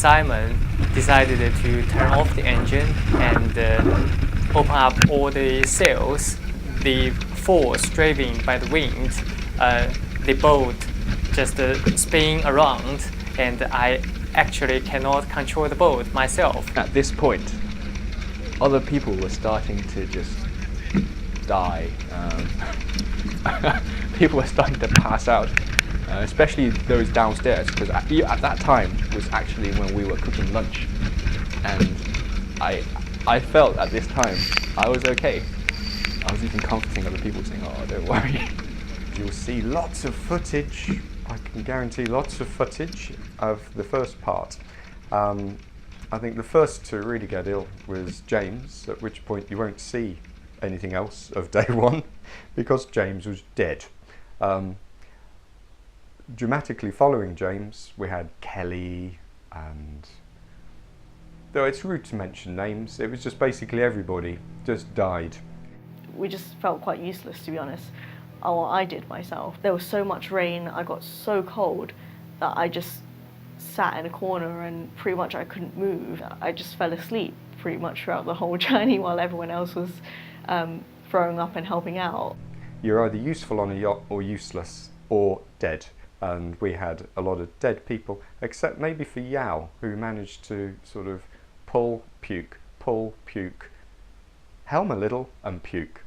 Simon decided to turn off the engine and open up all the sails. The force driven by the wind, the boat just spinning around, and I actually cannot control the boat myself. At this point, other people were starting to just die. People were starting to pass out, especially those downstairs, because at that time was actually when we were cooking lunch, and I felt at this time I was okay. I was even comforting other people, saying, "Oh, don't worry." You'll see lots of footage. I can guarantee lots of footage of the first part. I think the first to really get ill was James, at which point you won't see anything else of day one because James was dead. Dramatically following James, we had Kelly, and though it's rude to mention names, it was just basically everybody just died. We just felt quite useless, to be honest. Well, I did myself. There was so much rain, I got so cold that I just sat in a corner and pretty much I couldn't move. I just fell asleep pretty much throughout the whole journey while everyone else was throwing up and helping out. You're either useful on a yacht or useless or dead. And we had a lot of dead people, except maybe for Yao, who managed to sort of pull, puke, helm a little and puke.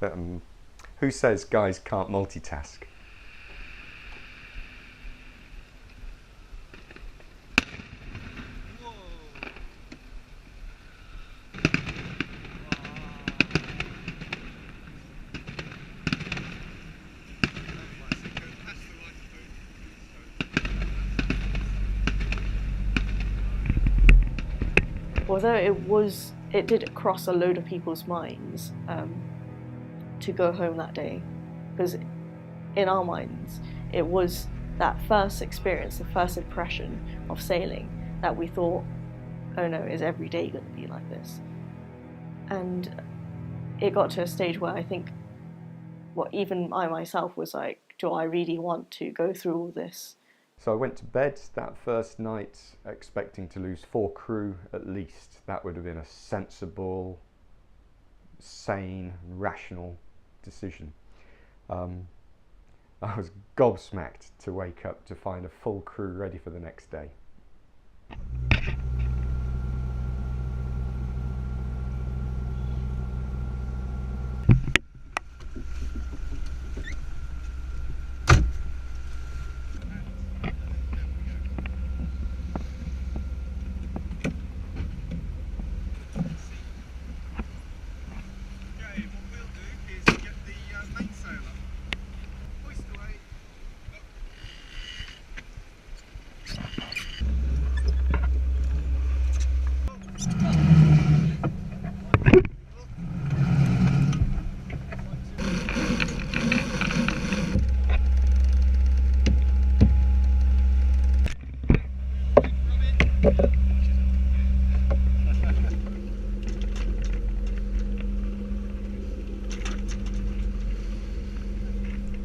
Who says guys can't multitask? Although it did cross a load of people's minds to go home that day, because in our minds it was that first experience, the first impression of sailing that we thought, oh no, is every day going to be like this? And it got to a stage where I think, even I myself was like, do I really want to go through all this? So I went to bed that first night expecting to lose 4 crew at least. That would have been a sensible, sane, rational decision. I was gobsmacked to wake up to find a full crew ready for the next day.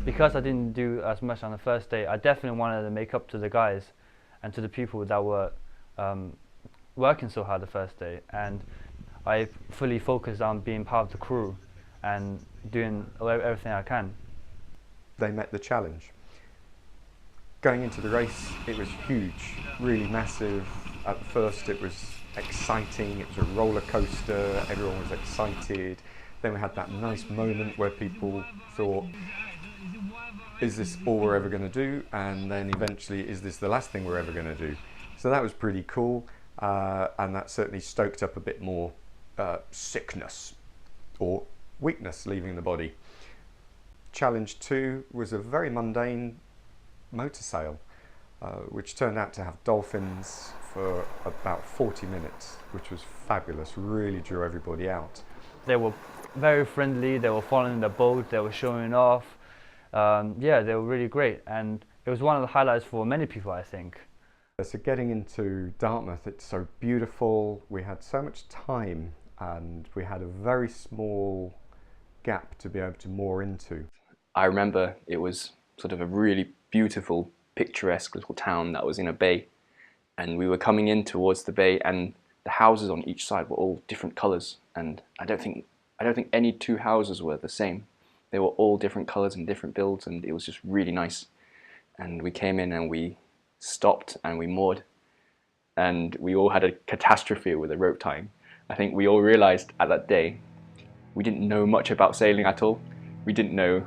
Because I didn't do as much on the first day, I definitely wanted to make up to the guys and to the people that were working so hard the first day, and I fully focused on being part of the crew and doing everything I can. They met the challenge. Going into the race, it was huge, really massive. At first it was exciting, it was a roller coaster, everyone was excited. Then we had that nice moment where people thought, is this all we're ever going to do? And then eventually, is this the last thing we're ever going to do? So that was pretty cool, and that certainly stoked up a bit more sickness or weakness leaving the body. Challenge 2 was a very mundane motor sail, which turned out to have dolphins for about 40 minutes, which was fabulous, really drew everybody out. They were very friendly, they were following the boat, they were showing off. Yeah, they were really great, and it was one of the highlights for many people, I think. So getting into Dartmouth, it's so beautiful, we had so much time, and we had a very small gap to be able to moor into. I remember it was sort of a really beautiful, picturesque little town that was in a bay, and we were coming in towards the bay, and the houses on each side were all different colours, and I don't think any two houses were the same. They were all different colours and different builds, and it was just really nice. And we came in and we stopped and we moored, and we all had a catastrophe with the rope tying. I think we all realised at that day we didn't know much about sailing at all. We didn't know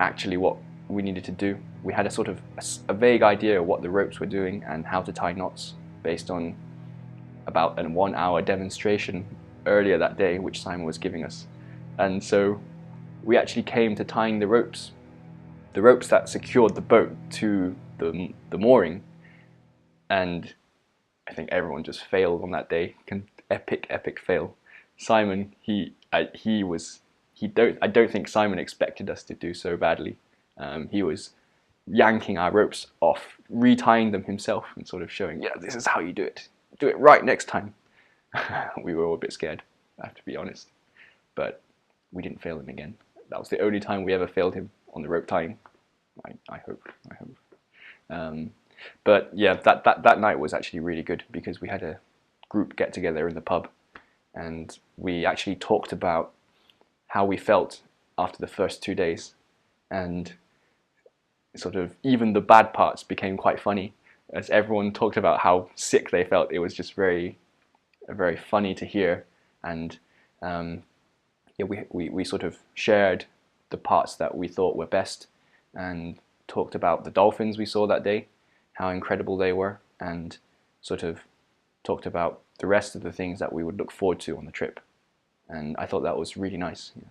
actually what we needed to do. We had a sort of a vague idea of what the ropes were doing and how to tie knots based on about a 1 hour demonstration earlier that day which Simon was giving us. And so we actually came to tying the ropes that secured the boat to the mooring, and I think everyone just failed on that day. Epic fail. Simon, I don't think Simon expected us to do so badly. He was yanking our ropes off, retying them himself, and sort of showing, yeah, this is how you do it. Do it right next time. We were all a bit scared, I have to be honest, but we didn't fail him again. That was the only time we ever failed him on the rope tying. I hope. But yeah, that night was actually really good because we had a group get together in the pub, and we actually talked about how we felt after the first 2 days, and sort of even the bad parts became quite funny as everyone talked about how sick they felt. It was just very funny to hear, and yeah, we sort of shared the parts that we thought were best and talked about the dolphins we saw that day, how incredible they were, and sort of talked about the rest of the things that we would look forward to on the trip. And I thought that was really nice. Yeah.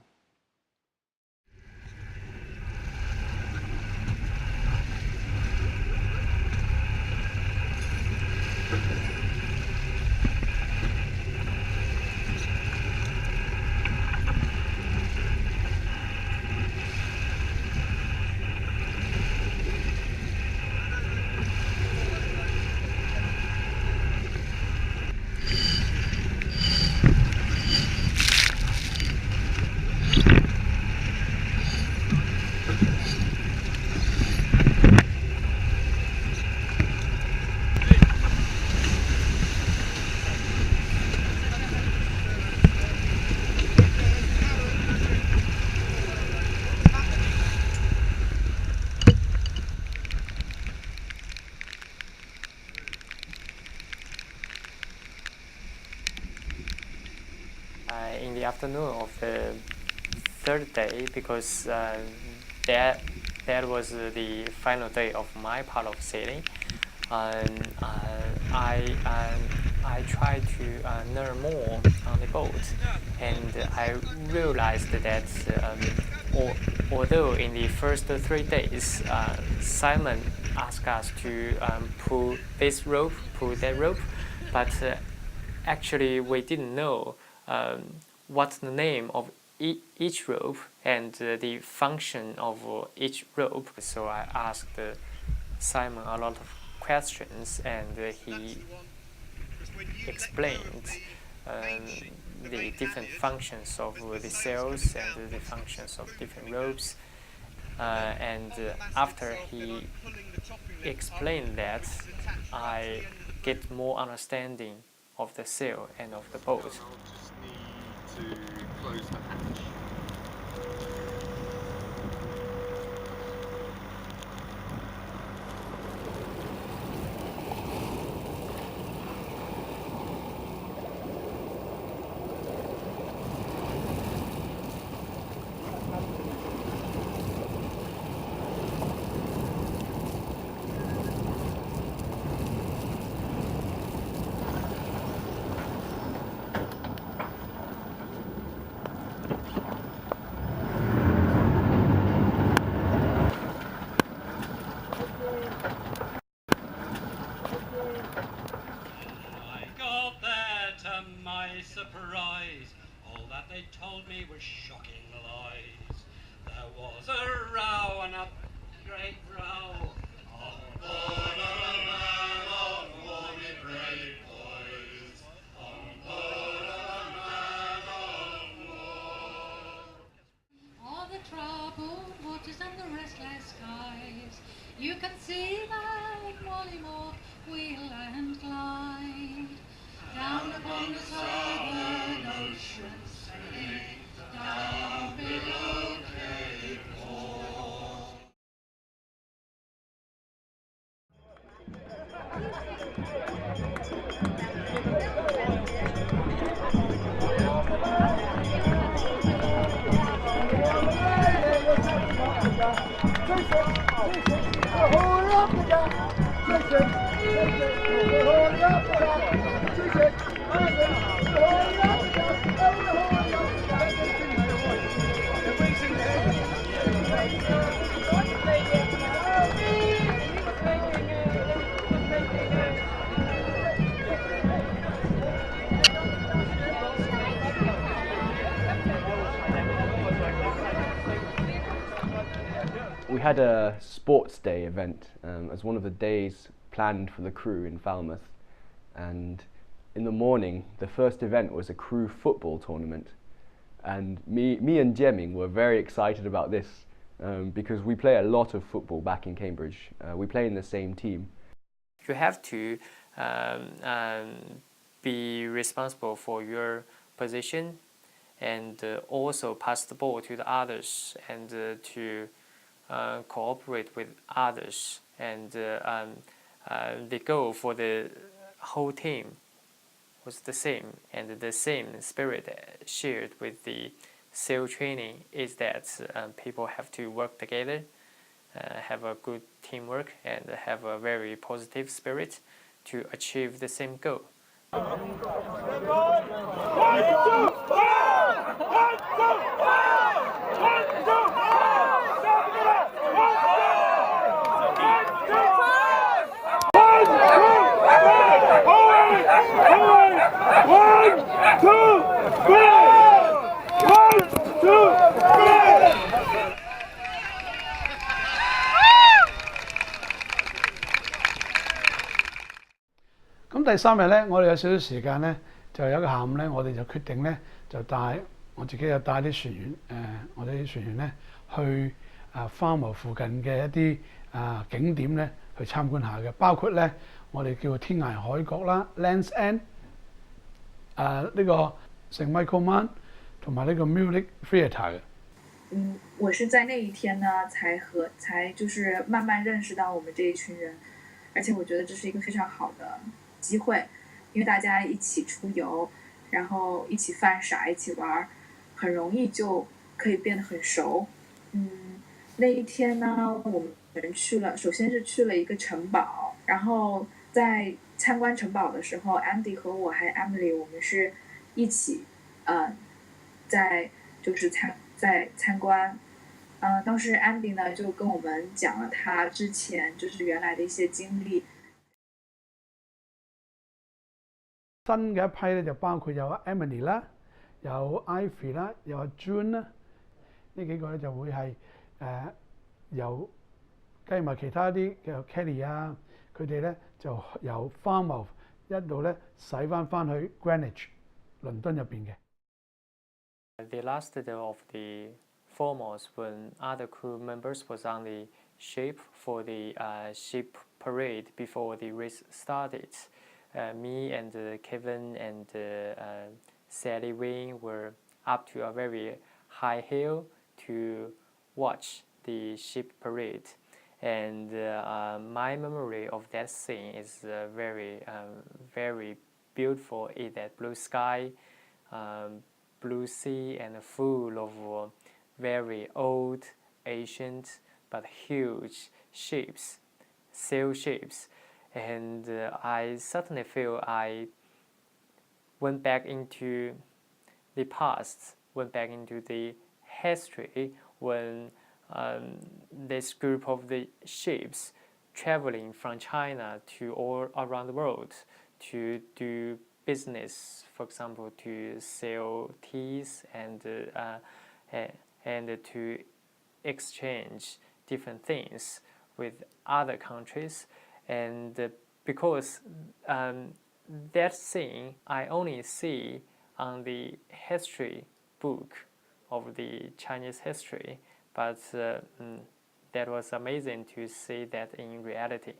In the afternoon of the third day, because that was the final day of my part of sailing, and I tried to learn more on the boat, and I realized that although in the first 3 days Simon asked us to pull this rope, pull that rope, but actually we didn't know what's the name of each rope and the function of each rope. So I asked Simon a lot of questions, and he explained the different functions of the sails and the functions of different ropes. And after he explained that, I get more understanding of the sail and of the boat. To close the hatch. Surprise, all that they told me was shocking lies. There was a row and a great row. On board a man on board me brave boys. On board a man on board. All the troubled waters and the restless skies, you can see that Mollymore wheel and glide. We had a sports day event as one of the days planned for the crew in Falmouth, and in the morning the first event was a crew football tournament, and me and Jemming were very excited about this because we play a lot of football back in Cambridge. We play in the same team. You have to be responsible for your position and also pass the ball to the others and to cooperate with others, and the goal for the whole team was the same, and the same spirit shared with the SEAL training is that people have to work together, have a good teamwork, and have a very positive spirit to achieve the same goal.咁第3日咧，我哋有少少時間咧，就有一個下午咧，我哋就決定咧，就我自己就帶啲船員，我哋啲船員咧去Falmouth附近嘅一啲景點咧去參觀下嘅，包括咧我哋叫做天涯海角啦 （Land's End），呢個聖 Michael Mann 同埋呢個 Music Theatre 嘅。我是在那一天呢，才就是慢慢認識到我們這一群人，而且我覺得這是一個非常好的機會，因為大家一起出遊，然後一起犯傻，一起玩，很容易就可以變得很熟。那一天呢，我們首先是去了一個城堡，然後在參觀城堡的時候 ，Andy 和我還有 Emily， 我們是一起在參觀。當時 Andy 呢就跟我們講了他之前就是原來的一些經歷。新嘅一批咧就包括有 Emily 啦，有 Ivy 啦，有 June 啦，呢幾個咧就會係由計埋其他啲嘅 Kelly 啊，佢哋咧就由 Falmouth 一路咧駛翻去 Greenwich 倫敦入邊嘅。The last day of the Falmouth, when other crew members was on the ship for the ship parade before the race started, me and Kevin and Sally Wing were up to a very high hill to watch the ship parade, and my memory of that scene is very beautiful. Is that blue sky, blue sea, and full of very old, ancient but huge ships, sail ships, and I certainly feel I went back into the past, went back into the history when this group of the ships traveling from China to all around the world to do business, for example, to sell teas and to exchange different things with other countries. And because that scene I only see on the history book of the Chinese history, but that was amazing to see that in reality.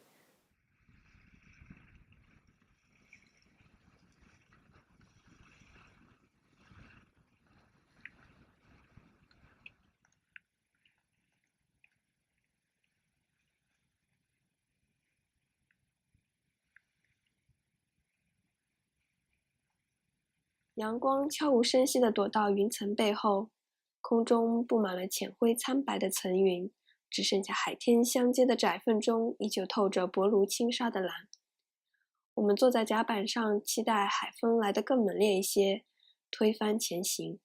阳光悄无声息地躲到云层背后，空中布满了浅灰苍白的层云，只剩下海天相接的窄缝中依旧透着薄如轻纱的蓝。我们坐在甲板上，期待海风来得更猛烈一些，推翻前行。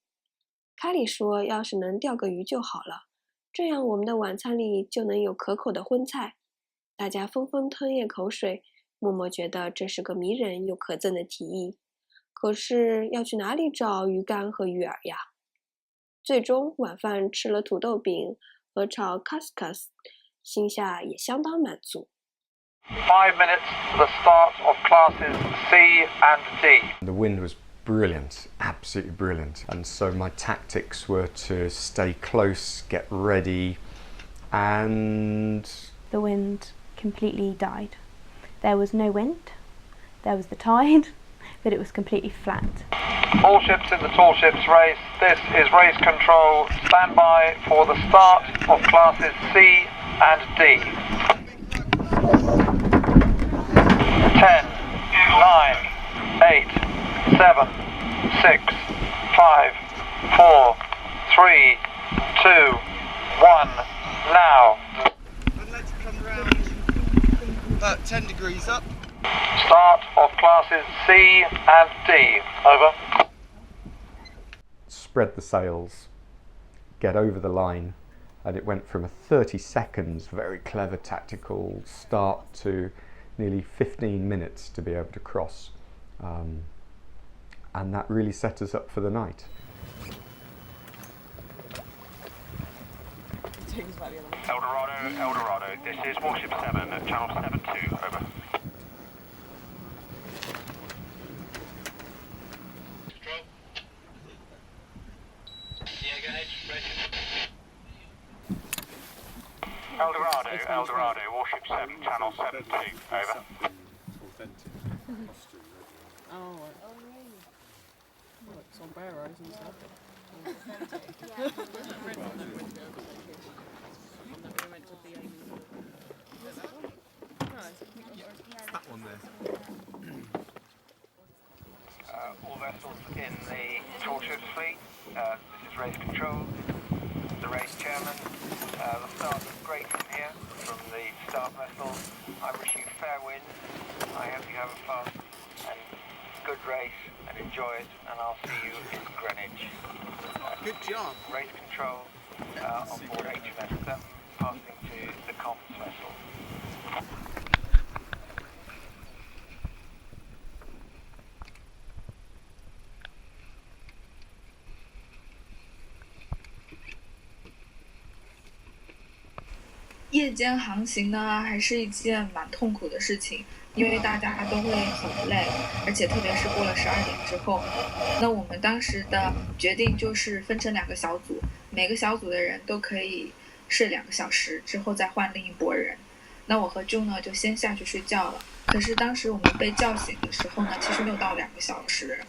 凯里说：“要是能钓个鱼就好了，这样我们的晚餐里就能有可口的荤菜。”大家纷纷吞咽口水，默默觉得这是个迷人又可憎的提议。可是要去哪里找鱼竿和鱼饵呀？最终晚饭吃了土豆饼和炒 couscous， 心下也相当满足。5 minutes to the start of classes C and D. The wind was brilliant, absolutely brilliant. And so my tactics were to stay close, get ready, and... The wind completely died. There was no wind, there was the tide, but it was completely flat. All ships in the Tall Ships race. This is race control. Stand by for the start of classes C and D. 10, 9, 8, 7, 6, 5, 4, 3, 2, 1, now. Let's come round about 10 degrees up. Start of classes C and D. Over. Spread the sails, get over the line, and it went from a 30 seconds, very clever tactical start to nearly 15 minutes to be able to cross. And that really set us up for the night. Eldorado, this is Warship 7 at channel 72, over. Eldorado, Warship 7, channel 72, over. Oh, really? Well, sombreros and stuff. That one there. All vessels in the Tall Ships fleet. This is race control. The race chairman. The start is great from here, from the start vessel. I wish you fair wind. I hope you have a fun and good race and enjoy it, and I'll see you in Greenwich. Good job. Race control on board HMS 7, passing to the comms vessel. 夜间航行呢，还是一件蛮痛苦的事情，因为大家都会很累，而且特别是过了12点之后。那我们当时的决定就是分成2个小组，每个小组的人都可以睡2个小时，之后再换另一拨人。那我和 June 呢就先下去睡觉了。可是当时我们被叫醒的时候呢，其实没有到2个小时。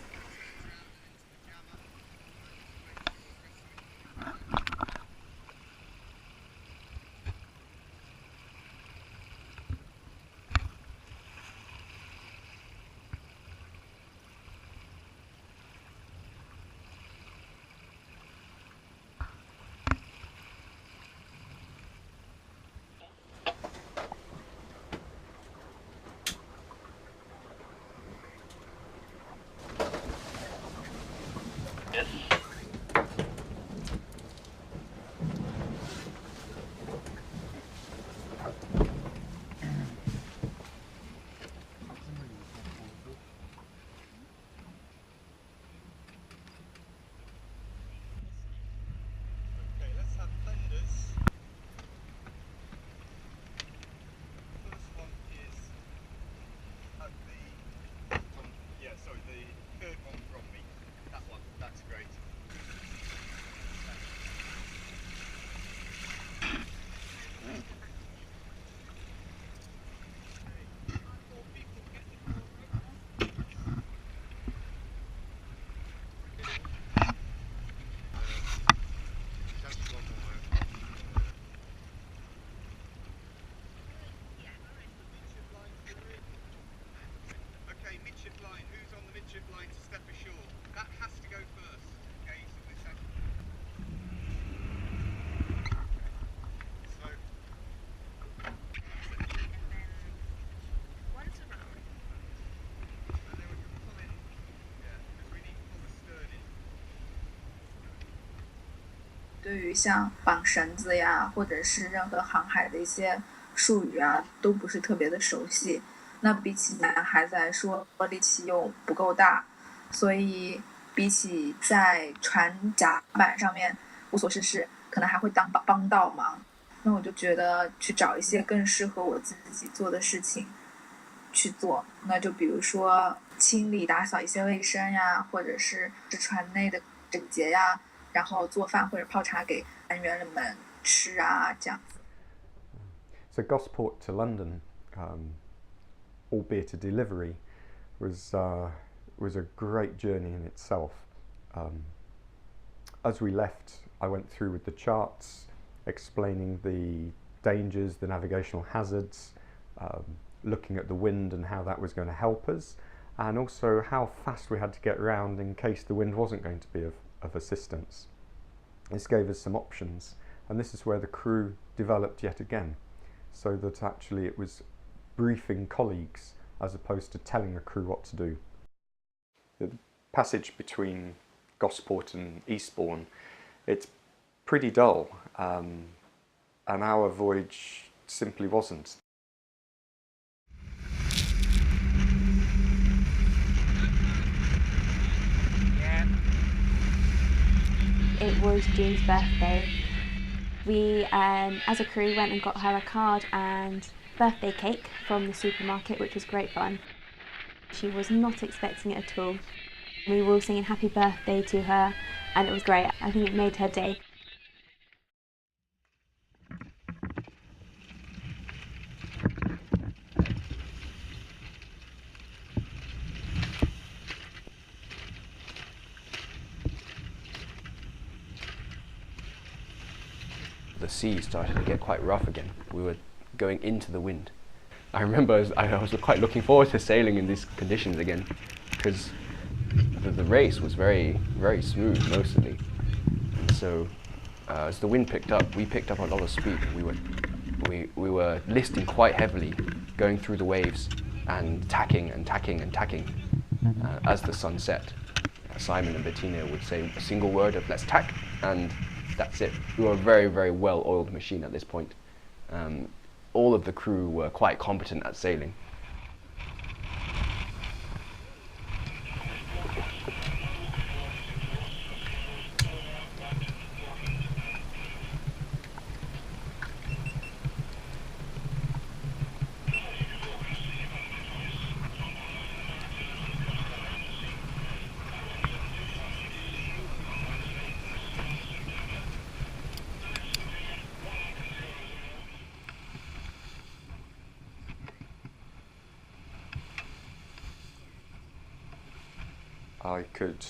对于像绑绳子呀，或者是任何航海的一些术语啊，都不是特别的熟悉。那比起男孩子来说，力气又不够大，所以比起在船甲板上面无所事事，可能还会帮倒忙。那我就觉得去找一些更适合我自己做的事情去做，那就比如说清理打扫一些卫生呀，或者是船内的整洁呀，然后做饭或者泡茶给船员们吃啊，这样子。So Gosport to London, albeit a delivery, was a great journey in itself. As we left, I went through with the charts, explaining the dangers, the navigational hazards, looking at the wind and how that was going to help us, and also how fast we had to get around in case the wind wasn't going to be of assistance. This gave us some options, and this is where the crew developed yet again, so that actually it was briefing colleagues as opposed to telling the crew what to do. The passage between Gosport and Eastbourne, it's pretty dull, and our voyage simply wasn't. It was Jean's birthday. We, as a crew, went and got her a card and birthday cake from the supermarket, which was great fun. She was not expecting it at all. We were all singing happy birthday to her, and it was great. I think it made her day. The sea started to get quite rough again. We were going into the wind. I remember I was quite looking forward to sailing in these conditions again, because the race was very, very smooth mostly. And so as the wind picked up, we picked up a lot of speed. We were listing quite heavily, going through the waves and tacking and tacking and tacking. As the sun set, Simon and Bettina would say a single word of "let's tack," and that's it. We were a very, very well-oiled machine at this point. All of the crew were quite competent at sailing. I could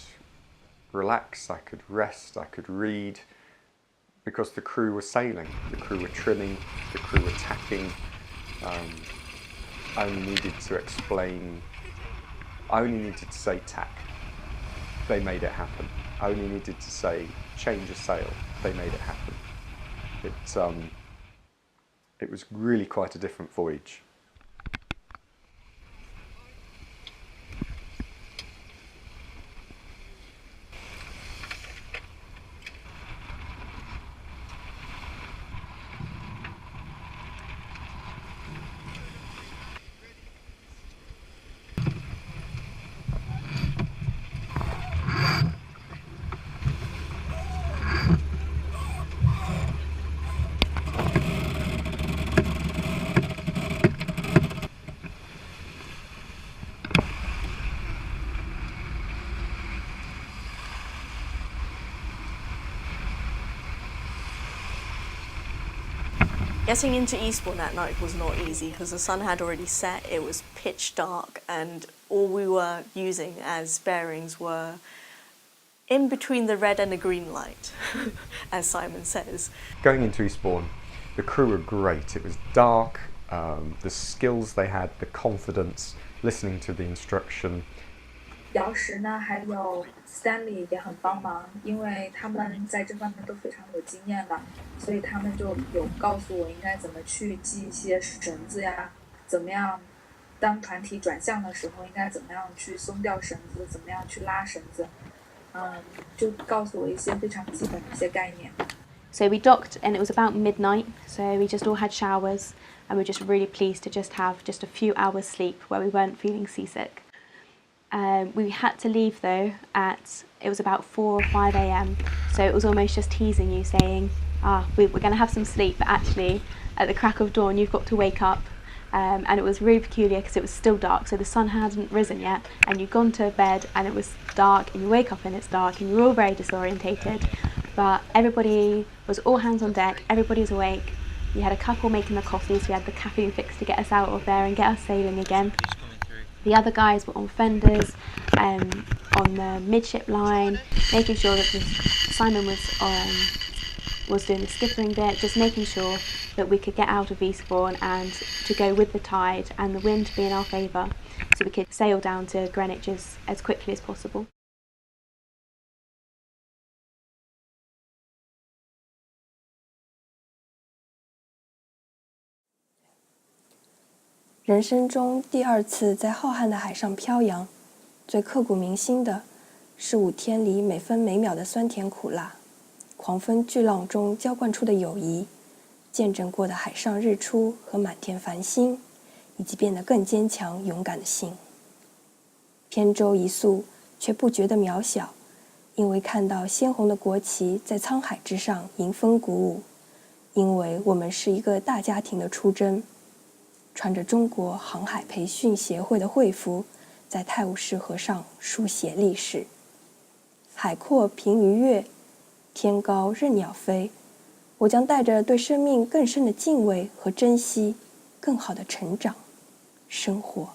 relax, I could rest, I could read, because the crew were sailing, the crew were trimming, the crew were tacking. I only needed to explain, I only needed to say tack, they made it happen. I only needed to say change a sail, they made it happen. It was really quite a different voyage. Getting into Eastbourne that night was not easy because the sun had already set, it was pitch dark, and all we were using as bearings were in between the red and the green light, as Simon says. Going into Eastbourne, the crew were great. It was dark, the skills they had, the confidence, listening to the instruction. 姚石呢，还有 Stanley 也很帮忙，因为他们在这方面都非常有经验了，所以他们就有告诉我应该怎么去系一些绳子呀，怎么样当船体转向的时候应该怎么样去松掉绳子，怎么样去拉绳子，就告诉我一些非常基本的一些概念。So we docked and it was about midnight, so we just all had showers and we're just really pleased to just have just a few hours sleep where we weren't feeling seasick. We had to leave though it was about 4 or 5 a.m, so it was almost just teasing you, saying, we're going to have some sleep, but actually at the crack of dawn you've got to wake up. And it was really peculiar because it was still dark, so the sun hadn't risen yet, and you'd gone to bed and it was dark, and you wake up and it's dark, and you're all very disorientated. But everybody was all hands on deck, everybody's awake. You had a couple making the coffee, so we had the caffeine fix to get us out of there and get us sailing again. The other guys were on fenders, on the midship line, making sure that Simon was doing the skippering bit, just making sure that we could get out of Eastbourne and to go with the tide and the wind to be in our favour, so we could sail down to Greenwich as quickly as possible. 人生中第2次在浩瀚的海上漂洋，最刻骨铭心的是5天里每分每秒的酸甜苦辣，狂风巨浪中浇灌出的友谊，见证过的海上日出和满天繁星，以及变得更坚强勇敢的心。扁舟一粟，却不觉得渺小，因为看到鲜红的国旗在沧海之上迎风鼓舞，因为我们是一个大家庭的出征。穿着中国航海培训协会的会服，在泰晤士河上书写历史。海阔凭鱼跃，天高任鸟飞。我将带着对生命更深的敬畏和珍惜，更好的成长、生活。